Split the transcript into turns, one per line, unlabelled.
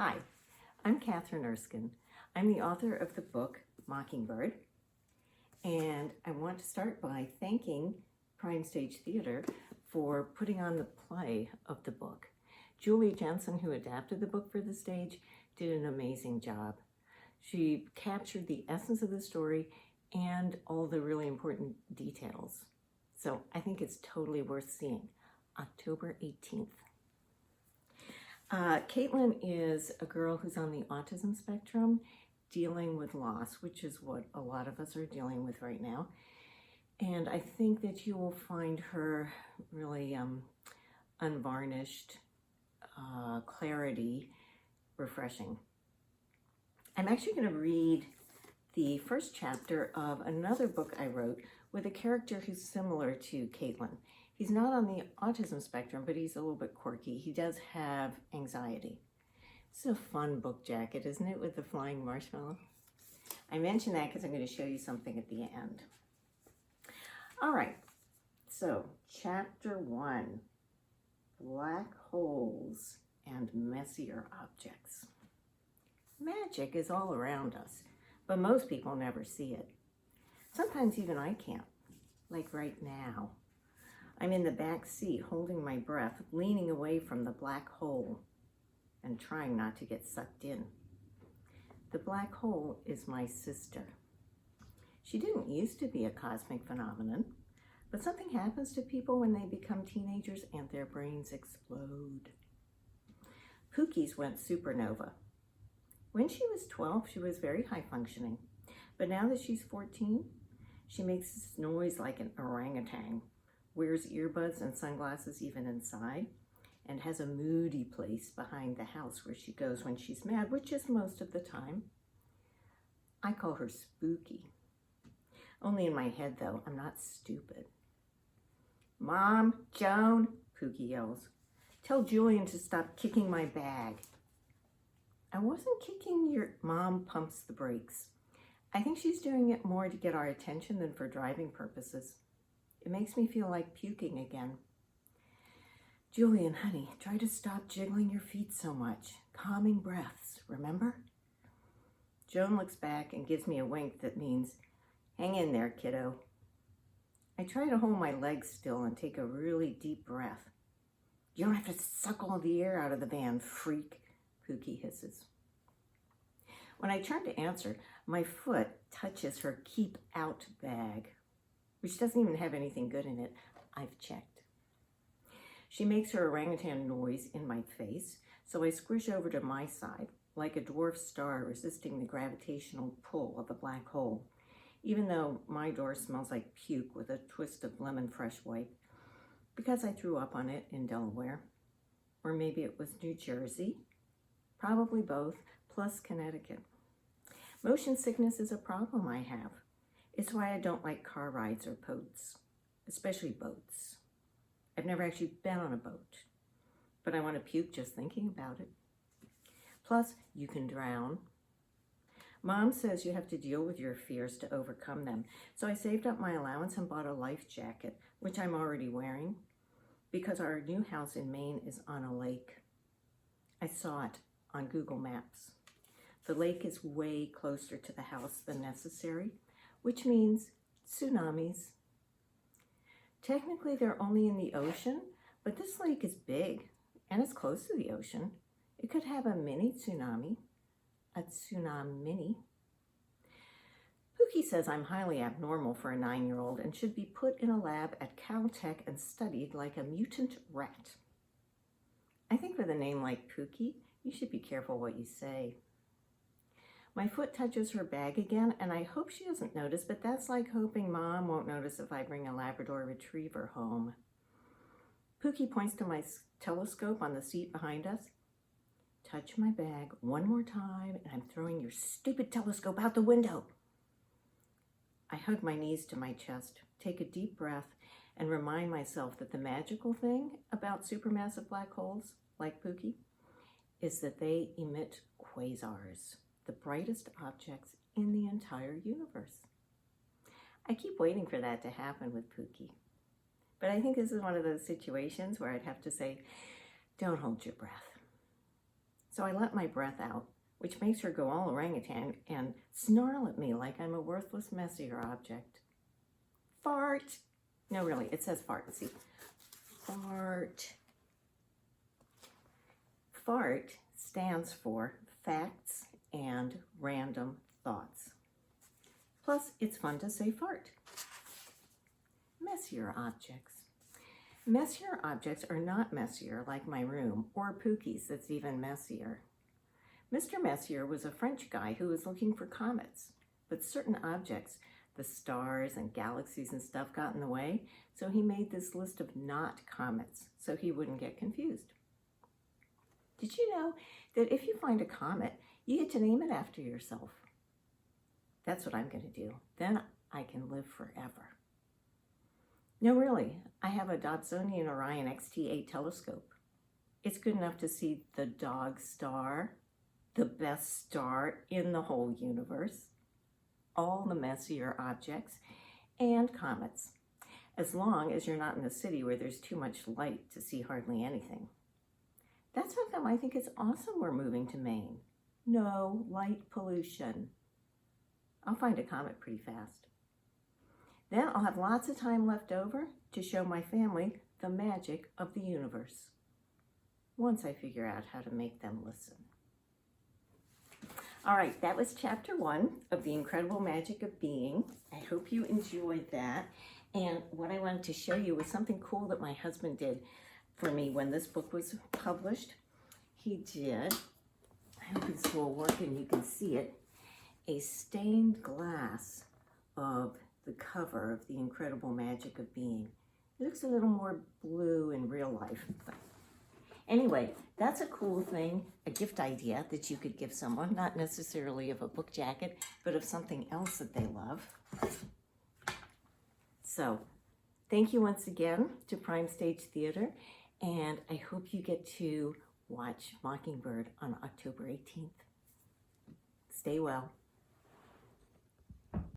Hi, I'm Kathryn Erskine. I'm the author of the book Mockingbird, and I want to start by thanking Prime Stage Theater for putting on the play of the book. Julie Jensen, who adapted the book for the stage, did an amazing job. She captured the essence of the story and all the really important details. So I think it's totally worth seeing. October 18th. Caitlin is a girl who's on the autism spectrum dealing with loss, which is what a lot of us are dealing with right now. And I think that you will find her really unvarnished clarity refreshing. I'm actually going to read the first chapter of another book I wrote with a character who's similar to Caitlin. He's not on the autism spectrum, but he's a little bit quirky. He does have anxiety. It's a fun book jacket, isn't it, with the flying marshmallow? I mention that because I'm going to show you something at the end. All right, so chapter 1, Black Holes and Messier Objects. Magic is all around us, but most people never see it. Sometimes even I can't, like right now. I'm in the back seat holding my breath, leaning away from the black hole and trying not to get sucked in. The black hole is my sister. She didn't used to be a cosmic phenomenon, but something happens to people when they become teenagers and their brains explode. Pookie's went supernova. When she was 12, she was very high functioning, but now that she's 14, she makes this noise like an orangutan, wears earbuds and sunglasses even inside, and has a moody place behind the house where she goes when she's mad, which is most of the time. I call her Spooky. Only in my head, though, I'm not stupid. Mom, Joan, Pookie yells, tell Julian to stop kicking my bag. I wasn't kicking your... Mom pumps the brakes. I think she's doing it more to get our attention than for driving purposes. It makes me feel like puking again. Julian, honey, try to stop jiggling your feet so much. Calming breaths, remember? Joan looks back and gives me a wink that means, hang in there, kiddo. I try to hold my legs still and take a really deep breath. You don't have to suck all the air out of the van, freak, Pookie hisses. When I turn to answer, my foot touches her keep out bag, which doesn't even have anything good in it. I've checked. She makes her orangutan noise in my face, so I squish over to my side, like a dwarf star resisting the gravitational pull of a black hole, even though my door smells like puke with a twist of lemon fresh wipe, because I threw up on it in Delaware. Or maybe it was New Jersey. Probably both, plus Connecticut. Motion sickness is a problem I have. It's why I don't like car rides or boats, especially boats. I've never actually been on a boat, but I want to puke just thinking about it. Plus, you can drown. Mom says you have to deal with your fears to overcome them, so I saved up my allowance and bought a life jacket, which I'm already wearing, because our new house in Maine is on a lake. I saw it on Google Maps. The lake is way closer to the house than necessary, which means tsunamis. Technically, they're only in the ocean, but this lake is big and it's close to the ocean. It could have a mini tsunami, a tsunami. Pookie says I'm highly abnormal for a 9-year-old and should be put in a lab at Caltech and studied like a mutant rat. I think with a name like Pookie, you should be careful what you say. My foot touches her bag again, and I hope she doesn't notice, but that's like hoping Mom won't notice if I bring a Labrador Retriever home. Pookie points to my telescope on the seat behind us. Touch my bag one more time, and I'm throwing your stupid telescope out the window. I hug my knees to my chest, take a deep breath, and remind myself that the magical thing about supermassive black holes, like Pookie, is that they emit quasars, the brightest objects in the entire universe. I keep waiting for that to happen with Pookie. But I think this is one of those situations where I'd have to say, don't hold your breath. So I let my breath out, which makes her go all orangutan and snarl at me like I'm a worthless Messier object. Fart. No, really, it says fart. See, fart. Fart stands for facts and random thoughts. Plus, it's fun to say fart. Messier objects. Messier objects are not messier like my room, or Pookie's that's even messier. Mr. Messier was a French guy who was looking for comets, but certain objects, the stars and galaxies and stuff, got in the way, so he made this list of not comets so he wouldn't get confused. Did you know that if you find a comet, you get to name it after yourself? That's what I'm going to do. Then I can live forever. No, really, I have a Dobsonian Orion XT8 telescope. It's good enough to see the dog star, the best star in the whole universe, all the Messier objects, and comets, as long as you're not in a city where there's too much light to see hardly anything. That's how come I think it's awesome we're moving to Maine. No light pollution. I'll find a comet pretty fast. Then I'll have lots of time left over to show my family the magic of the universe, once I figure out how to make them listen. All right, that was chapter 1 of The Incredible Magic of Being. I hope you enjoyed that. And what I wanted to show you was something cool that my husband did for me when this book was published. He did, I hope this will work and you can see it, a stained glass of the cover of The Incredible Magic of Being. It looks a little more blue in real life. But anyway, that's a cool thing, a gift idea that you could give someone, not necessarily of a book jacket, but of something else that they love. So, thank you once again to Prime Stage Theater, and I hope you get to watch Mockingbird on October 18th. Stay well.